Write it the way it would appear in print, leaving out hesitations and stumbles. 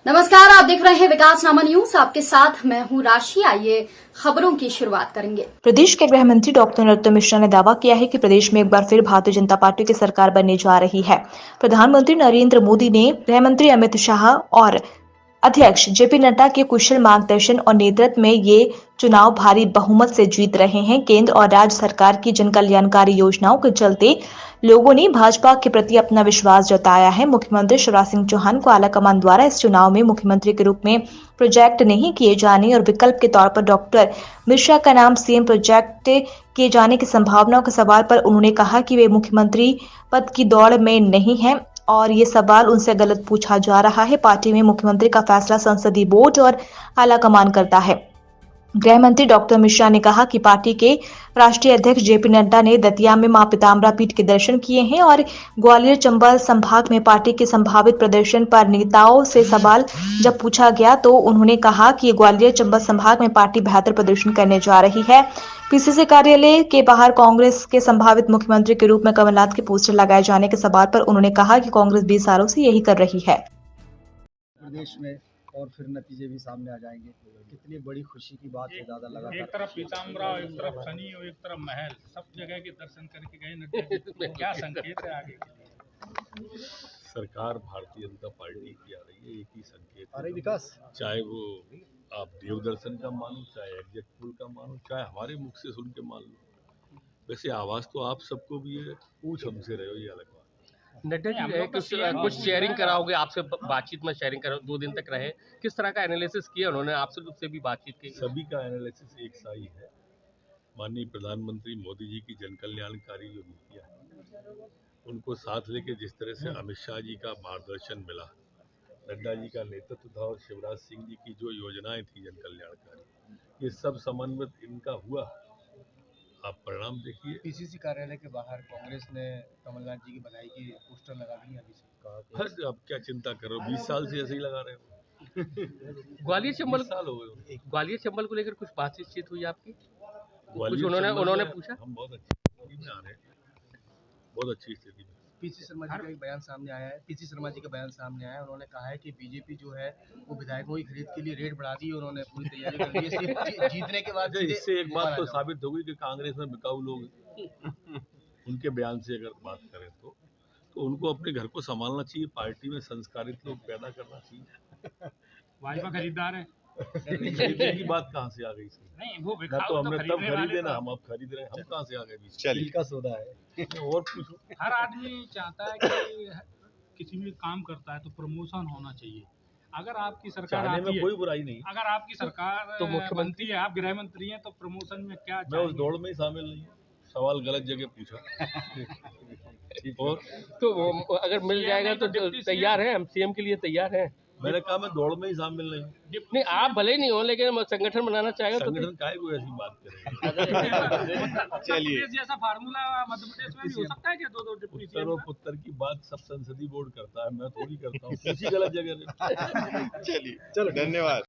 नमस्कार, आप देख रहे हैं विकासनामा न्यूज। आपके साथ मैं हूं राशि। आइए खबरों की शुरुआत करेंगे। प्रदेश के गृह मंत्री डॉक्टर नरोत्तम मिश्रा ने दावा किया है कि प्रदेश में एक बार फिर भारतीय जनता पार्टी की सरकार बनने जा रही है। प्रधानमंत्री नरेंद्र मोदी ने गृह मंत्री अमित शाह और अध्यक्ष जेपी नड्डा के कुशल मार्गदर्शन और नेतृत्व में ये चुनाव भारी बहुमत से जीत रहे हैं। केंद्र और राज्य सरकार की जन कल्याणकारी योजनाओं के चलते लोगों ने भाजपा के प्रति अपना विश्वास जताया है। मुख्यमंत्री शिवराज सिंह चौहान को आलाकमान द्वारा इस चुनाव में मुख्यमंत्री के रूप में प्रोजेक्ट नहीं किए जाने और विकल्प के तौर पर डॉक्टर मिश्रा का नाम सीएम प्रोजेक्ट किए जाने की संभावनाओं के सवाल पर उन्होंने कहा कि वे मुख्यमंत्री पद की दौड़ में नहीं हैं और ये सवाल उनसे गलत पूछा जा रहा है। पार्टी में मुख्यमंत्री का फैसला संसदीय बोर्ड और आलाकमान करता है। गृह मंत्री डॉक्टर मिश्रा ने कहा कि पार्टी के राष्ट्रीय अध्यक्ष जेपी नड्डा ने दतिया में मां पीताम्बरा पीठ के दर्शन किए हैं और ग्वालियर चंबल संभाग में पार्टी के संभावित प्रदर्शन पर नेताओं से सवाल जब पूछा गया तो उन्होंने कहा कि ग्वालियर चंबल संभाग में पार्टी बेहतर प्रदर्शन करने जा रही है। पीसीसी कार्यालय के बाहर कांग्रेस के संभावित मुख्यमंत्री के रूप में कमलनाथ के पोस्टर लगाए जाने के सवाल पर उन्होंने कहा कि कांग्रेस 20 सालों से यही कर रही है। प्रदेश में और फिर नतीजे भी सामने आ जाएंगे। कितनी बड़ी खुशी की बात है। ज़्यादा लगा एक तरफ पीताम्बरा, एक तरफ सनी और एक तरफ महल, सब जगह के दर्शन करके गए नड्डा जी। क्या संकेत है आगे? सरकार भारतीय जनता पार्टी की आ रही है, एक ही संकेत अरे विकास, चाहे वो आप देव दर्शन का मानो, चाहे एग्जैक्ट पुल का मानो, चाहे हमारे मुख से सुन के मान लो। वैसे आवाज तो आप सबको भी है, पूछ हमसे रहे हो, ये अलग बात। नड्डा जी कुछ शेयरिंग कराओगे, आपसे बातचीत में शेयरिंग करो, 2 दिन तक रहे, किस तरह का एनालिसिस किया उन्होंने, आपसे उससे भी बातचीत की? सभी का एनालिसिस एक सा ही है। माननीय प्रधानमंत्री मोदी जी की जन कल्याणकारी जो नीतियाँ हैं उनको साथ लेके जिस तरह से अमित शाह जी का मार्गदर्शन मिला, नड्डा जी का नेतृत्व था और शिवराज सिंह जी की जो योजनाएं थी जन कल्याणकारी, ये सब समन्वित इनका हुआ। आप परिणाम देखिए। पीसीसी कार्यालय के बाहर कांग्रेस ने कमलनाथ जी की बधाई की पोस्टर लगा दिए। अभी से कहा कि बस अब क्या चिंता करो, 20 साल से ऐसे ही लगा रहे हो। ग्वालियर चंबल 20 साल हो गए। ग्वालियर चंबल को लेकर कुछ बातचीत हुई आपकी? ग्वालियर कुछ उन्होंने पूछा? हम बहुत अच्छी स्थिति में आ रहे हैं, बहुत अच्छी स्थिति में। पीसी शर्मा जी का एक बयान सामने आया है। पीसी शर्मा जी का बयान सामने आया है। उन्होंने कहा है कि बीजेपी जो है वो विधायकों की खरीद के लिए रेट बढ़ा दी। उन्होंने पूरी तैयारी कर ली है इसकी जीतने के बाद। इससे एक बात तो साबित हो गई कि कांग्रेस में बिकाऊ लोग हैं। उनके बयान से अगर बात करें तो उनको अपने घर को संभालना चाहिए, पार्टी में संस्कारित लोग पैदा करना चाहिए। भाजपा खरीदार है। खरीदने की बात कहाँ से आ गई इसमें? नहीं, वो ना तो हमने तब खरीदे ना हम अब खरीद रहे हैं। हम कहाँ से आ गए बीच में? दिल का सौदा है। और पूछो। हर आदमी चाहता है कि किसी में काम करता है तो प्रमोशन होना चाहिए। अगर आपकी सरकार चाहने आती में है, कोई बुराई नहीं, अगर आपकी सरकार तो मुख्यमंत्री है, आप गृह मंत्री हैं, तो प्रमोशन में क्या मैं उस दौड़ में ही शामिल नहीं हूँ। सवाल गलत जगह पूछा। और तो अगर मिल जाएगा तो तैयार है, हम सीएम के लिए तैयार हैं। मैंने कहा मैं दौड़ में ही शामिल नहीं हूँ। नहीं, आप भले नहीं हो लेकिन संगठन बनाना चाहेगा तो संगठन काहे को ऐसी बात करेंगे? चलिए, जैसा फार्मूला मध्य प्रदेश में भी हो सकता है कि 2-2 डिप्टी उत्तर सीएम और पुत्र की बात सब संसदीय बोर्ड करता है, मैं थोड़ी करता हूँ। किसी गलत जगह चलिए, चलो, धन्यवाद।